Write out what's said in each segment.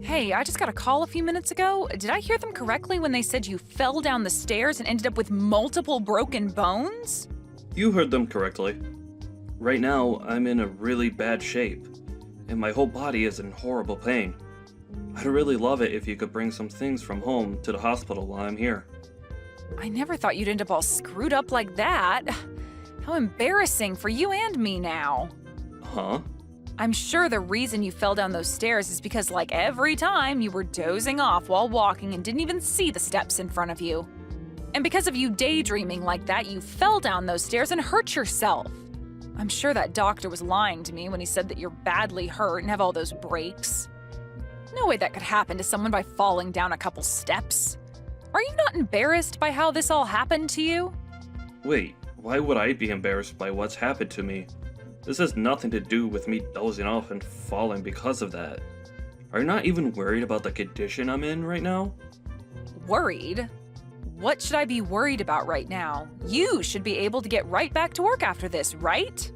Hey, I just got a call a few minutes ago. Did I hear them correctly when they said you fell down the stairs and ended up with multiple broken bones? You heard them correctly. Right now, I'm in a really bad shape, and my whole body is in horrible pain. I'd really love it if you could bring some things from home to the hospital while I'm here. I never thought you'd end up all screwed up like that. How embarrassing for you and me now. Huh? I'm sure the reason you fell down those stairs is because, like every time, you were dozing off while walking and didn't even see the steps in front of you. And because of you daydreaming like that, you fell down those stairs and hurt yourself. I'm sure that doctor was lying to me when he said that you're badly hurt and have all those breaks. No way that could happen to someone by falling down a couple steps. Are you not embarrassed by how this all happened to you? Wait, why would I be embarrassed by what's happened to me? This has nothing to do with me dozing off and falling because of that. Are you not even worried about the condition I'm in right now? Worried? What should I be worried about right now? You should be able to get right back to work after this, right?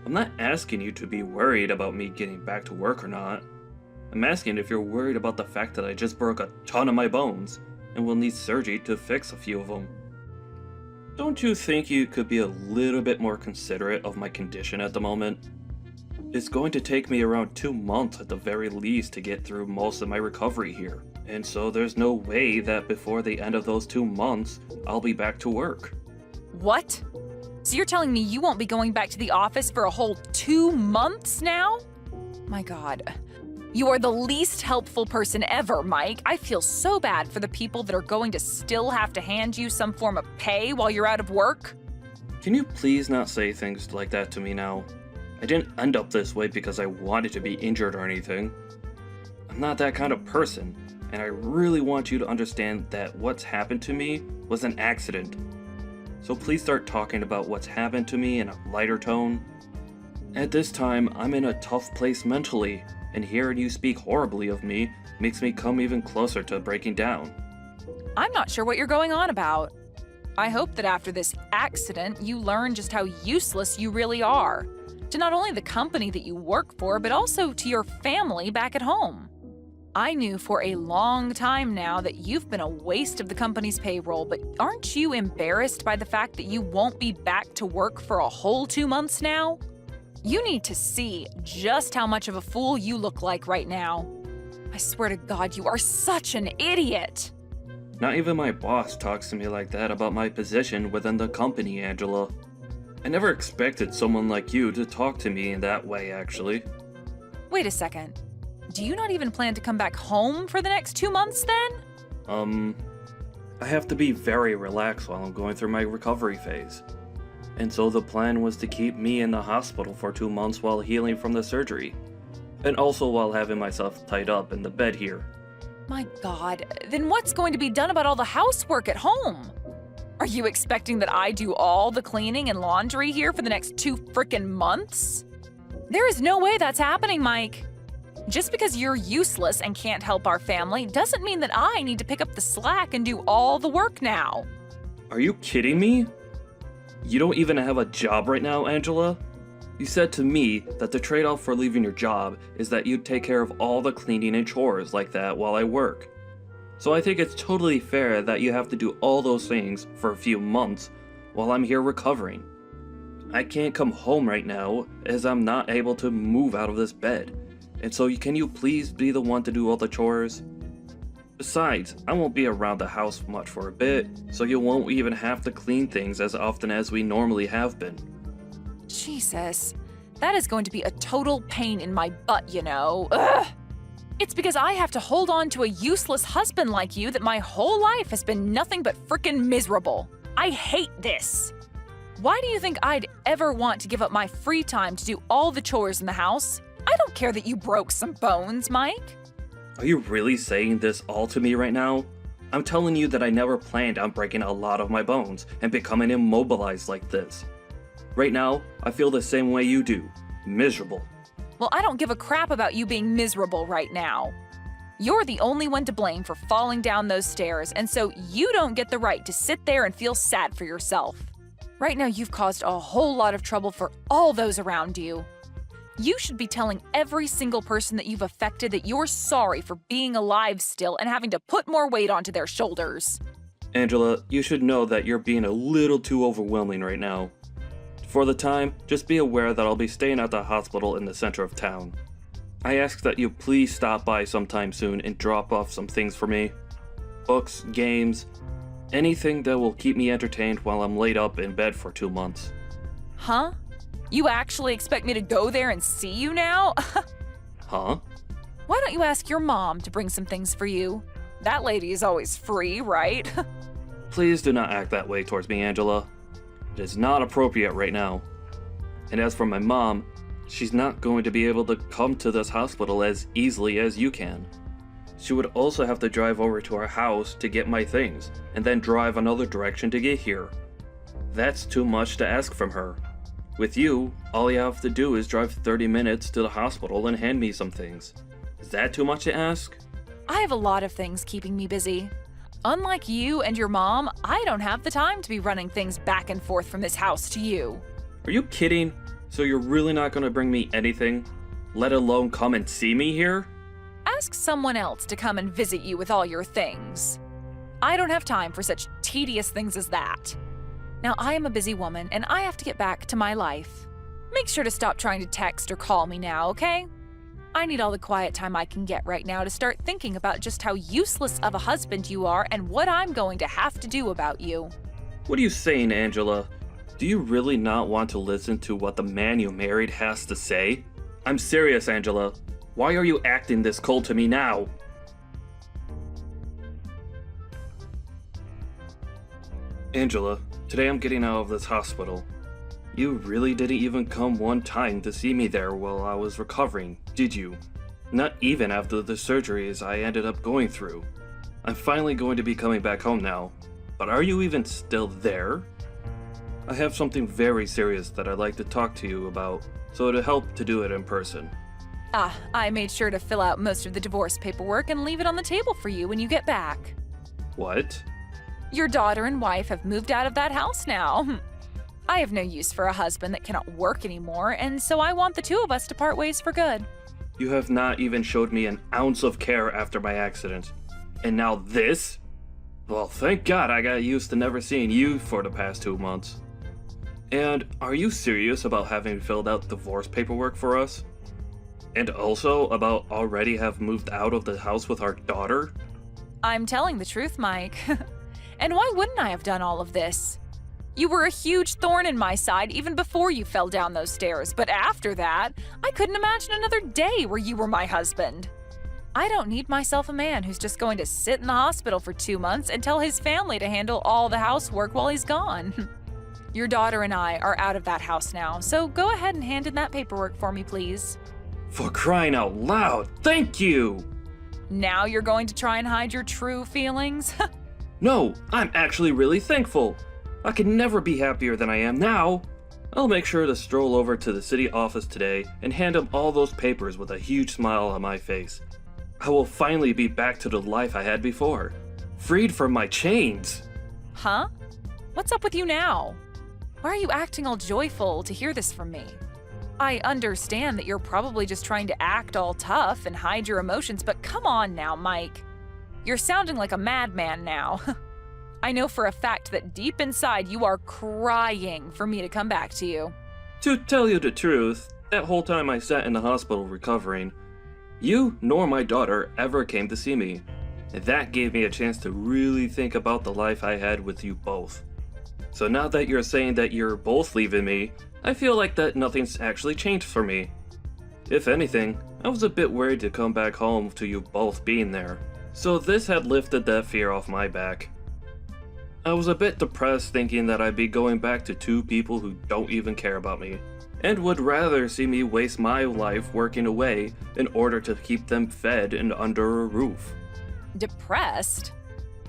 I'm not asking you to be worried about me getting back to work or not. I'm asking if you're worried about the fact that I just broke a ton of my bones and will need surgery to fix a few of them. Don't you think you could be a little bit more considerate of my condition at the moment? It's going to take me around 2 months at the very least to get through most of my recovery here, and so there's no way that before the end of those 2 months, I'll be back to work. What? So you're telling me you won't be going back to the office for a whole 2 months now? My God. You are the least helpful person ever, Mike. I feel so bad for the people that are going to still have to hand you some form of pay while you're out of work. Can you please not say things like that to me now? I didn't end up this way because I wanted to be injured or anything. I'm not that kind of person, and I really want you to understand that what's happened to me was an accident. So please start talking about what's happened to me in a lighter tone. At this time, I'm in a tough place mentally, and hearing you speak horribly of me makes me come even closer to breaking down. I'm not sure what you're going on about. I hope that after this accident, you learn just how useless you really are. To not only the company that you work for, but also to your family back at home. I knew for a long time now that you've been a waste of the company's payroll, but aren't you embarrassed by the fact that you won't be back to work for a whole 2 months now? You need to see just how much of a fool you look like right now. I swear to God, you are such an idiot. Not even my boss talks to me like that about my position within the company, Angela. I never expected someone like you to talk to me in that way, actually. Wait a second. Do you not even plan to come back home for the next 2 months then? I have to be very relaxed while I'm going through my recovery phase. And so the plan was to keep me in the hospital for 2 months while healing from the surgery. And also while having myself tied up in the bed here. My God, then what's going to be done about all the housework at home? Are you expecting that I do all the cleaning and laundry here for the next 2 frickin' months? There is no way that's happening, Mike. Just because you're useless and can't help our family doesn't mean that I need to pick up the slack and do all the work now. Are you kidding me? You don't even have a job right now, Angela? You said to me that the trade-off for leaving your job is that you'd take care of all the cleaning and chores like that while I work. So I think it's totally fair that you have to do all those things for a few months while I'm here recovering. I can't come home right now as I'm not able to move out of this bed. And so can you please be the one to do all the chores? Besides, I won't be around the house much for a bit, so you won't even have to clean things as often as we normally have been. Jesus, that is going to be a total pain in my butt, you know. Ugh! It's because I have to hold on to a useless husband like you that my whole life has been nothing but frickin' miserable. I hate this. Why do you think I'd ever want to give up my free time to do all the chores in the house? I don't care that you broke some bones, Mike. Are you really saying this all to me right now? I'm telling you that I never planned on breaking a lot of my bones and becoming immobilized like this. Right now, I feel the same way you do. Miserable. Well, I don't give a crap about you being miserable right now. You're the only one to blame for falling down those stairs, and so you don't get the right to sit there and feel sad for yourself. Right now, you've caused a whole lot of trouble for all those around you. You should be telling every single person that you've affected that you're sorry for being alive still and having to put more weight onto their shoulders. Angela, you should know that you're being a little too overwhelming right now. For the time, just be aware that I'll be staying at the hospital in the center of town. I ask that you please stop by sometime soon and drop off some things for me. Books, games, anything that will keep me entertained while I'm laid up in bed for 2 months. Huh? You actually expect me to go there and see you now? Huh? Why don't you ask your mom to bring some things for you? That lady is always free, right? Please do not act that way towards me, Angela. It is not appropriate right now. And as for my mom, she's not going to be able to come to this hospital as easily as you can. She would also have to drive over to our house to get my things, and then drive another direction to get here. That's too much to ask from her. With you, all you have to do is drive 30 minutes to the hospital and hand me some things. Is that too much to ask? I have a lot of things keeping me busy. Unlike you and your mom, I don't have the time to be running things back and forth from this house to you. Are you kidding? So you're really not going to bring me anything? Let alone come and see me here? Ask someone else to come and visit you with all your things. I don't have time for such tedious things as that. Now, I am a busy woman, and I have to get back to my life. Make sure to stop trying to text or call me now, okay? I need all the quiet time I can get right now to start thinking about just how useless of a husband you are and what I'm going to have to do about you. What are you saying, Angela? Do you really not want to listen to what the man you married has to say? I'm serious, Angela. Why are you acting this cold to me now? Angela, today I'm getting out of this hospital. You really didn't even come one time to see me there while I was recovering, did you? Not even after the surgeries I ended up going through. I'm finally going to be coming back home now, but are you even still there? I have something very serious that I'd like to talk to you about, so it'd help to do it in person. I made sure to fill out most of the divorce paperwork and leave it on the table for you when you get back. What? Your daughter and wife have moved out of that house now. I have no use for a husband that cannot work anymore, and so I want the two of us to part ways for good. You have not even showed me an ounce of care after my accident. And now this? Well, thank God I got used to never seeing you for the past 2 months. And are you serious about having filled out divorce paperwork for us? And also about already have moved out of the house with our daughter? I'm telling the truth, Mike. And why wouldn't I have done all of this? You were a huge thorn in my side even before you fell down those stairs, but after that, I couldn't imagine another day where you were my husband. I don't need myself a man who's just going to sit in the hospital for 2 months and tell his family to handle all the housework while he's gone. Your daughter and I are out of that house now, so go ahead and hand in that paperwork for me, please. For crying out loud, thank you! Now you're going to try and hide your true feelings? No, I'm actually really thankful. I could never be happier than I am now. I'll make sure to stroll over to the city office today and hand him all those papers with a huge smile on my face. I will finally be back to the life I had before, freed from my chains. Huh? What's up with you now? Why are you acting all joyful to hear this from me? I understand that you're probably just trying to act all tough and hide your emotions, but come on now, Mike. You're sounding like a madman now. I know for a fact that deep inside you are crying for me to come back to you. To tell you the truth, that whole time I sat in the hospital recovering, you nor my daughter ever came to see me. And that gave me a chance to really think about the life I had with you both. So now that you're saying that you're both leaving me, I feel like that nothing's actually changed for me. If anything, I was a bit worried to come back home to you both being there. So this had lifted that fear off my back. I was a bit depressed thinking that I'd be going back to 2 people who don't even care about me, and would rather see me waste my life working away in order to keep them fed and under a roof. Depressed?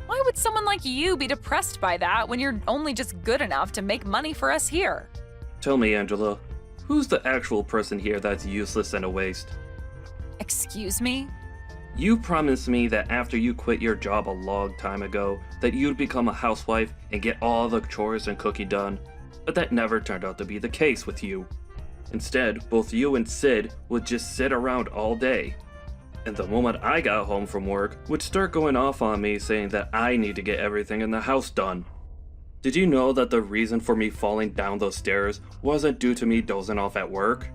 Why would someone like you be depressed by that when you're only just good enough to make money for us here? Tell me, Angela, who's the actual person here that's useless and a waste? Excuse me? You promised me that after you quit your job a long time ago, that you'd become a housewife and get all the chores and cooking done, but that never turned out to be the case with you. Instead, both you and Sid would just sit around all day. And the moment I got home from work, would start going off on me saying that I need to get everything in the house done. Did you know that the reason for me falling down those stairs wasn't due to me dozing off at work?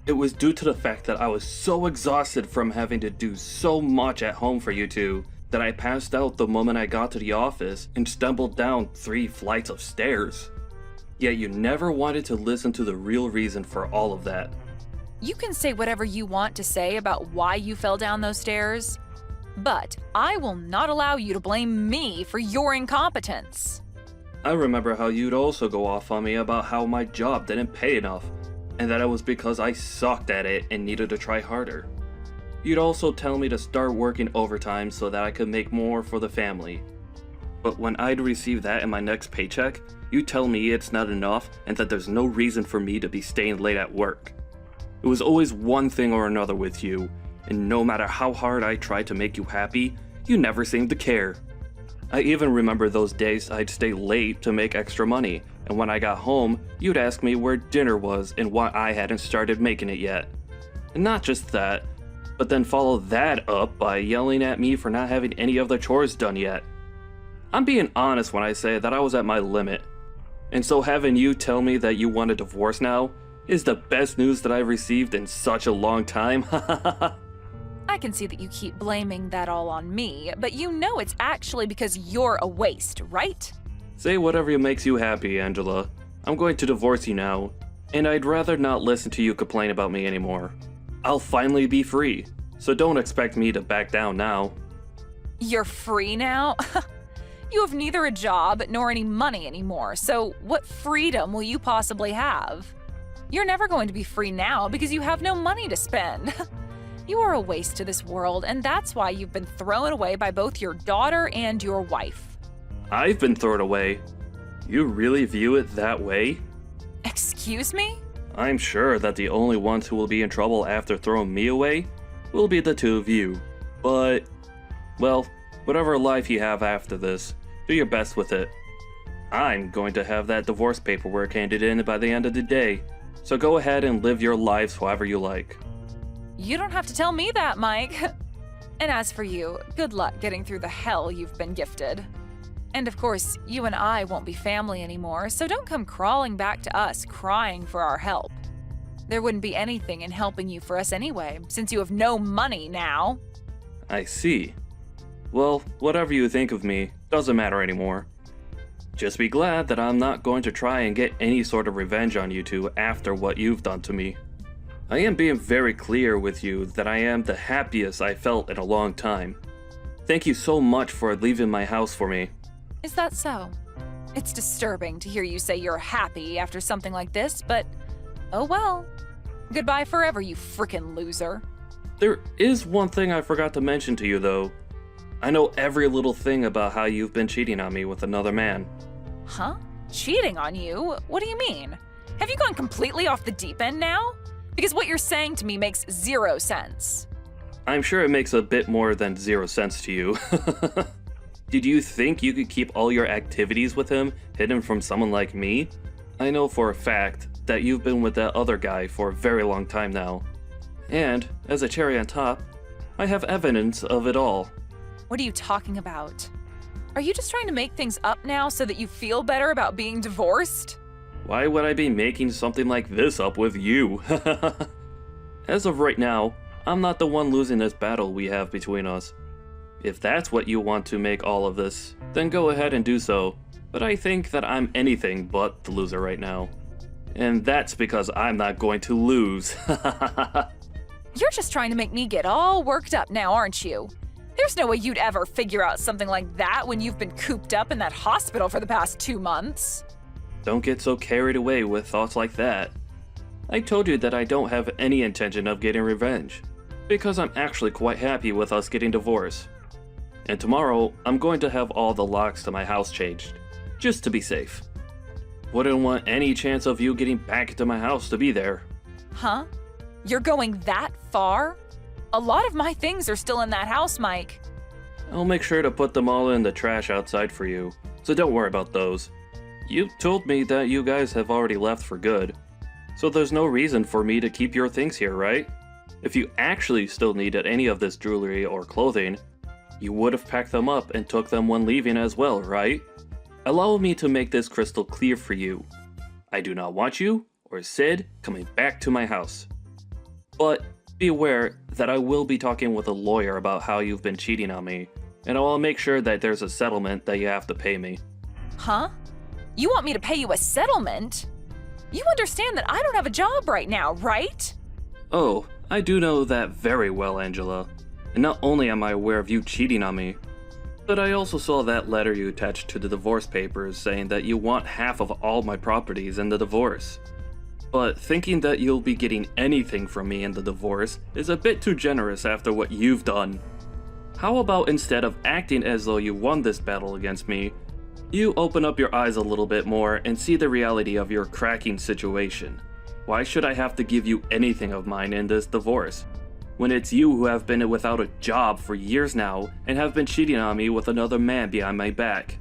It was due to the fact that I was so exhausted from having to do so much at home for you two that I passed out the moment I got to the office and stumbled down 3 flights of stairs. Yet you never wanted to listen to the real reason for all of that. You can say whatever you want to say about why you fell down those stairs, but I will not allow you to blame me for your incompetence. I remember how you'd also go off on me about how my job didn't pay enough, and that it was because I sucked at it and needed to try harder. You'd also tell me to start working overtime so that I could make more for the family. But when I'd receive that in my next paycheck, you'd tell me it's not enough and that there's no reason for me to be staying late at work. It was always one thing or another with you, and no matter how hard I tried to make you happy, you never seemed to care. I even remember those days I'd stay late to make extra money, and when I got home, you'd ask me where dinner was and why I hadn't started making it yet. And not just that, but then follow that up by yelling at me for not having any of the chores done yet. I'm being honest when I say that I was at my limit, and so having you tell me that you want a divorce now is the best news that I've received in such a long time. I can see that you keep blaming that all on me, but you know it's actually because you're a waste, right? Say whatever makes you happy, Angela. I'm going to divorce you now, and I'd rather not listen to you complain about me anymore. I'll finally be free, so don't expect me to back down now. You're free now? You have neither a job nor any money anymore, so what freedom will you possibly have? You're never going to be free now because you have no money to spend. You are a waste to this world, and that's why you've been thrown away by both your daughter and your wife. I've been thrown away. You really view it that way? Excuse me? I'm sure that the only ones who will be in trouble after throwing me away will be the two of you. But, well, whatever life you have after this, do your best with it. I'm going to have that divorce paperwork handed in by the end of the day, so go ahead and live your lives however you like. You don't have to tell me that, Mike. And as for you, good luck getting through the hell you've been gifted. And of course, you and I won't be family anymore, so don't come crawling back to us crying for our help. There wouldn't be anything in helping you for us anyway, since you have no money now. I see. Well, whatever you think of me doesn't matter anymore. Just be glad that I'm not going to try and get any sort of revenge on you two after what you've done to me. I am being very clear with you that I am the happiest I felt in a long time. Thank you so much for leaving my house for me. Is that so? It's disturbing to hear you say you're happy after something like this, but oh well. Goodbye forever, you frickin' loser. There is one thing I forgot to mention to you though. I know every little thing about how you've been cheating on me with another man. Huh? Cheating on you? What do you mean? Have you gone completely off the deep end now? Because what you're saying to me makes 0 sense. I'm sure it makes a bit more than 0 sense to you. Did you think you could keep all your activities with him hidden from someone like me? I know for a fact that you've been with that other guy for a very long time now. And, as a cherry on top, I have evidence of it all. What are you talking about? Are you just trying to make things up now so that you feel better about being divorced? Why would I be making something like this up with you? As of right now, I'm not the one losing this battle we have between us. If that's what you want to make all of this, then go ahead and do so. But I think that I'm anything but the loser right now. And that's because I'm not going to lose. You're just trying to make me get all worked up now, aren't you? There's no way you'd ever figure out something like that when you've been cooped up in that hospital for the past 2 months. Don't get so carried away with thoughts like that. I told you that I don't have any intention of getting revenge, because I'm actually quite happy with us getting divorced. And tomorrow, I'm going to have all the locks to my house changed, just to be safe. Wouldn't want any chance of you getting back into my house to be there. Huh? You're going that far? A lot of my things are still in that house, Mike. I'll make sure to put them all in the trash outside for you, so don't worry about those. You told me that you guys have already left for good. So there's no reason for me to keep your things here, right? If you actually still needed any of this jewelry or clothing, you would have packed them up and took them when leaving as well, right? Allow me to make this crystal clear for you. I do not want you, or Sid, coming back to my house. But be aware that I will be talking with a lawyer about how you've been cheating on me, and I will make sure that there's a settlement that you have to pay me. Huh? You want me to pay you a settlement? You understand that I don't have a job right now, right? Oh, I do know that very well, Angela. And not only am I aware of you cheating on me, but I also saw that letter you attached to the divorce papers saying that you want half of all my properties in the divorce. But thinking that you'll be getting anything from me in the divorce is a bit too generous after what you've done. How about instead of acting as though you won this battle against me, you open up your eyes a little bit more and see the reality of your cracking situation? Why should I have to give you anything of mine in this divorce, when it's you who have been without a job for years now and have been cheating on me with another man behind my back?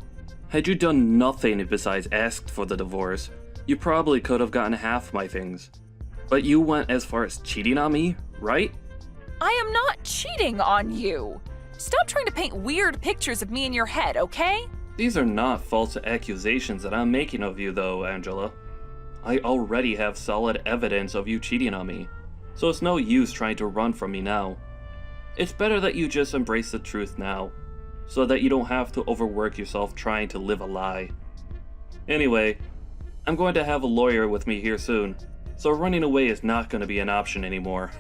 Had you done nothing besides ask for the divorce, you probably could have gotten half my things. But you went as far as cheating on me, right? I am not cheating on you. Stop trying to paint weird pictures of me in your head, okay? These are not false accusations that I'm making of you though, Angela. I already have solid evidence of you cheating on me, so it's no use trying to run from me now. It's better that you just embrace the truth now, so that you don't have to overwork yourself trying to live a lie. Anyway, I'm going to have a lawyer with me here soon, so running away is not going to be an option anymore.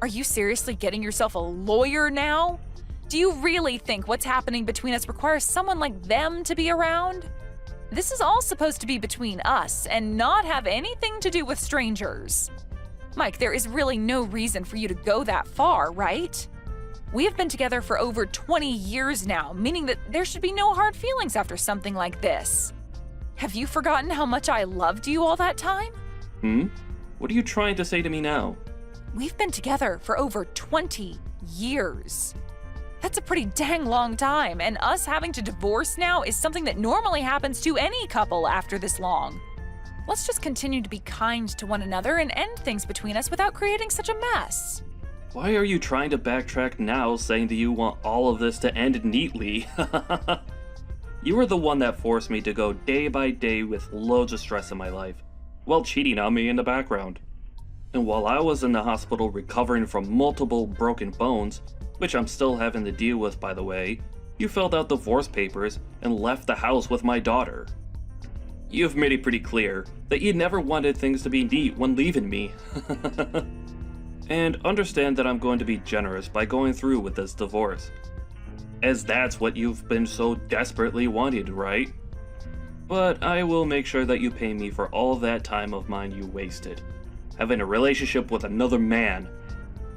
Are you seriously getting yourself a lawyer now? Do you really think what's happening between us requires someone like them to be around? This is all supposed to be between us and not have anything to do with strangers. Mike, there is really no reason for you to go that far, right? We have been together for over 20 years now, meaning that there should be no hard feelings after something like this. Have you forgotten how much I loved you all that time? What are you trying to say to me now? We've been together for over 20 years. That's a pretty dang long time, and us having to divorce now is something that normally happens to any couple after this long. Let's just continue to be kind to one another and end things between us without creating such a mess. Why are you trying to backtrack now, saying that you want all of this to end neatly? You were the one that forced me to go day by day with loads of stress in my life, while cheating on me in the background. And while I was in the hospital recovering from multiple broken bones, which I'm still having to deal with by the way, you filled out divorce papers and left the house with my daughter. You've made it pretty clear that you never wanted things to be neat when leaving me. And understand that I'm going to be generous by going through with this divorce, as that's what you've been so desperately wanting, right? But I will make sure that you pay me for all that time of mine you wasted, having a relationship with another man.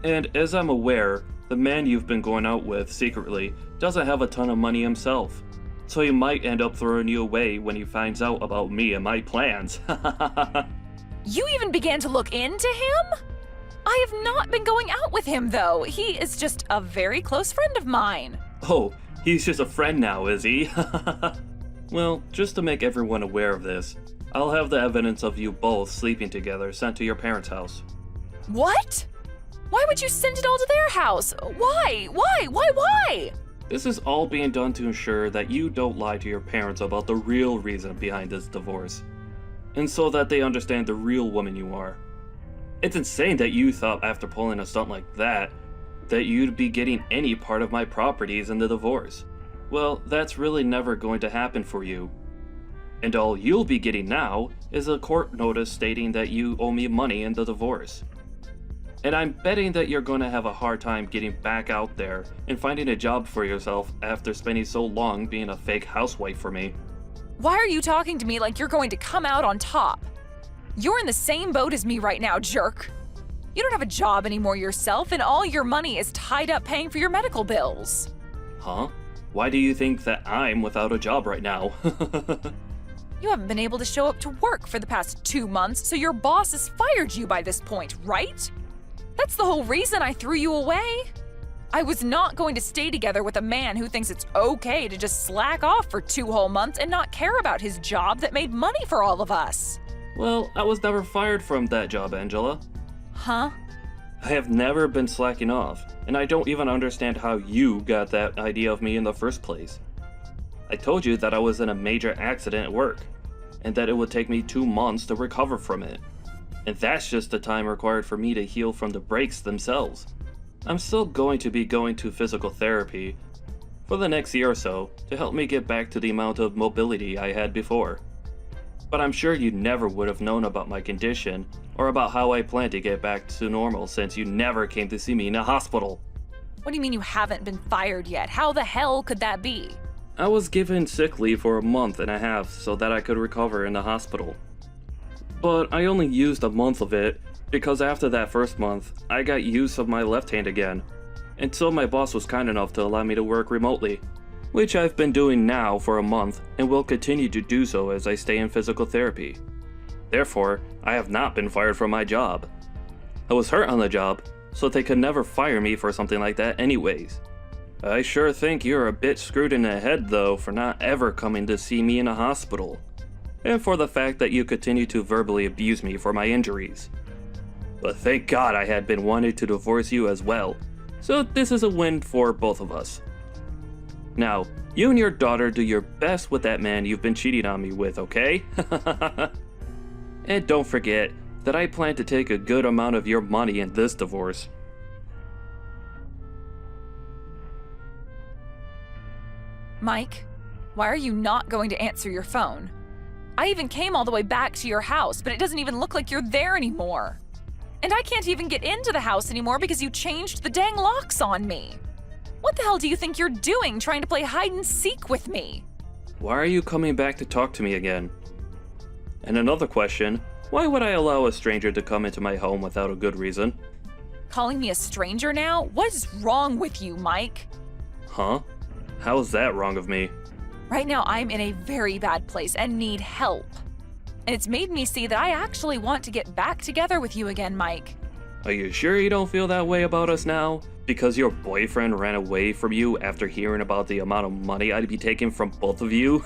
And as I'm aware, the man you've been going out with secretly doesn't have a ton of money himself, so he might end up throwing you away when he finds out about me and my plans. You even began to look into him? I have not been going out with him, though. He is just a very close friend of mine. Oh, he's just a friend now, is he? Well, just to make everyone aware of this, I'll have the evidence of you both sleeping together sent to your parents' house. What? Why would you send it all to their house? Why? Why? This is all being done to ensure that you don't lie to your parents about the real reason behind this divorce, and so that they understand the real woman you are. It's insane that you thought after pulling a stunt like that you'd be getting any part of my properties in the divorce. Well, that's really never going to happen for you. And all you'll be getting now is a court notice stating that you owe me money in the divorce. And I'm betting that you're going to have a hard time getting back out there and finding a job for yourself after spending so long being a fake housewife for me. Why are you talking to me like you're going to come out on top? You're in the same boat as me right now, jerk. You don't have a job anymore yourself, and all your money is tied up paying for your medical bills. Huh? Why do you think that I'm without a job right now? You haven't been able to show up to work for the past 2 months, so your boss has fired you by this point, right? That's the whole reason I threw you away. I was not going to stay together with a man who thinks it's okay to just slack off for 2 whole months and not care about his job that made money for all of us. Well, I was never fired from that job, Angela. Huh? I have never been slacking off, and I don't even understand how you got that idea of me in the first place. I told you that I was in a major accident at work, and that it would take me 2 months to recover from it. And that's just the time required for me to heal from the breaks themselves. I'm still going to be going to physical therapy for the next year or so to help me get back to the amount of mobility I had before. But I'm sure you never would have known about my condition or about how I plan to get back to normal since you never came to see me in a hospital. What do you mean you haven't been fired yet? How the hell could that be? I was given sick leave for a month and a half so that I could recover in the hospital. But I only used a month of it because after that first month, I got use of my left hand again. And so my boss was kind enough to allow me to work remotely, which I've been doing now for a month and will continue to do so as I stay in physical therapy. Therefore, I have not been fired from my job. I was hurt on the job, so they could never fire me for something like that anyways. I sure think you're a bit screwed in the head though for not ever coming to see me in a hospital, and for the fact that you continue to verbally abuse me for my injuries. But thank God I had been wanting to divorce you as well, so this is a win for both of us. Now, you and your daughter do your best with that man you've been cheating on me with, okay? And don't forget that I plan to take a good amount of your money in this divorce. Mike, why are you not going to answer your phone? I even came all the way back to your house, but it doesn't even look like you're there anymore. And I can't even get into the house anymore because you changed the dang locks on me. What the hell do you think you're doing trying to play hide and seek with me? Why are you coming back to talk to me again? And another question, why would I allow a stranger to come into my home without a good reason? Calling me a stranger now? What is wrong with you, Mike? Huh? How is that wrong of me? Right now, I'm in a very bad place and need help. And it's made me see that I actually want to get back together with you again, Mike. Are you sure you don't feel that way about us now? Because your boyfriend ran away from you after hearing about the amount of money I'd be taking from both of you?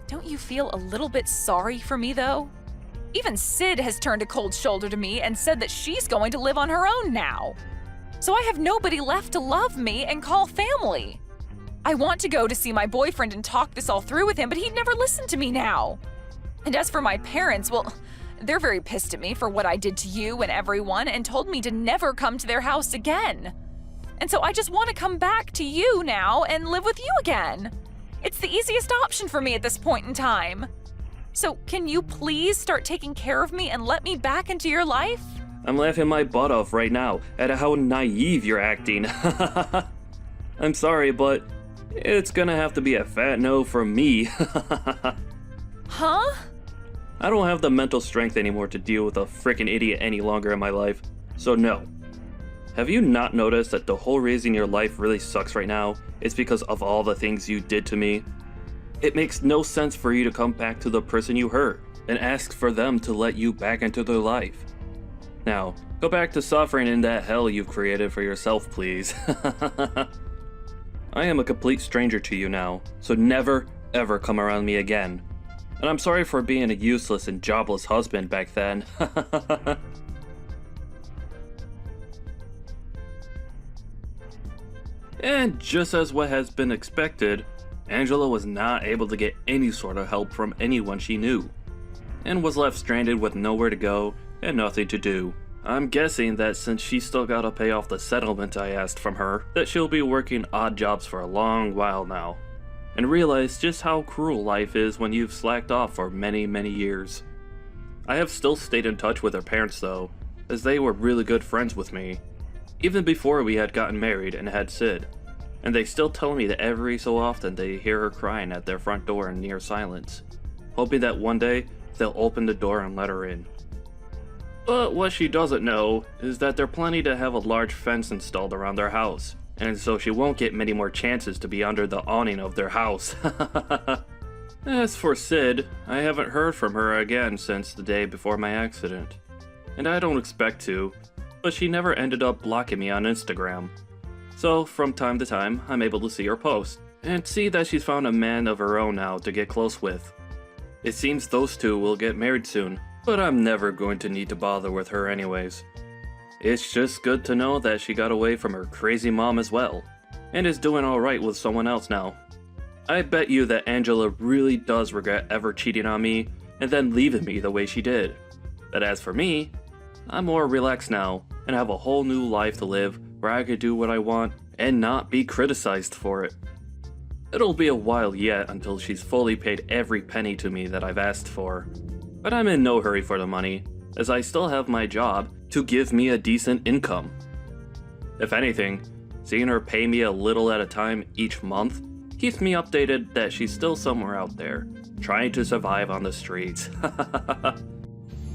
Don't you feel a little bit sorry for me, though? Even Sid has turned a cold shoulder to me and said that she's going to live on her own now. So I have nobody left to love me and call family. I want to go to see my boyfriend and talk this all through with him, but he'd never listen to me now. And as for my parents, well, they're very pissed at me for what I did to you and everyone and told me to never come to their house again. And so I just want to come back to you now and live with you again. It's the easiest option for me at this point in time. So can you please start taking care of me and let me back into your life? I'm laughing my butt off right now at how naive you're acting. I'm sorry, but it's gonna have to be a fat no from me. Huh? I don't have the mental strength anymore to deal with a frickin' idiot any longer in my life, so no. Have you not noticed that the whole reason your life really sucks right now is because of all the things you did to me? It makes no sense for you to come back to the person you hurt and ask for them to let you back into their life. Now, go back to suffering in that hell you've created for yourself, please. I am a complete stranger to you now, so never, ever come around me again. And I'm sorry for being a useless and jobless husband back then. And just as what has been expected, Angela was not able to get any sort of help from anyone she knew, and was left stranded with nowhere to go and nothing to do. I'm guessing that since she still gotta pay off the settlement I asked from her, that she'll be working odd jobs for a long while now, and realize just how cruel life is when you've slacked off for many, many years. I have still stayed in touch with her parents though, as they were really good friends with me, even before we had gotten married and had Sid, and they still tell me that every so often they hear her crying at their front door in near silence, hoping that one day they'll open the door and let her in. But what she doesn't know is that they're planning to have a large fence installed around their house, and so she won't get many more chances to be under the awning of their house. As for Sid, I haven't heard from her again since the day before my accident, and I don't expect to, but she never ended up blocking me on Instagram. So from time to time, I'm able to see her post, and see that she's found a man of her own now to get close with. It seems those two will get married soon, but I'm never going to need to bother with her anyways. It's just good to know that she got away from her crazy mom as well, and is doing alright with someone else now. I bet you that Angela really does regret ever cheating on me and then leaving me the way she did. But as for me, I'm more relaxed now and have a whole new life to live where I could do what I want and not be criticized for it. It'll be a while yet until she's fully paid every penny to me that I've asked for. But I'm in no hurry for the money, as I still have my job to give me a decent income. If anything, seeing her pay me a little at a time each month keeps me updated that she's still somewhere out there, trying to survive on the streets.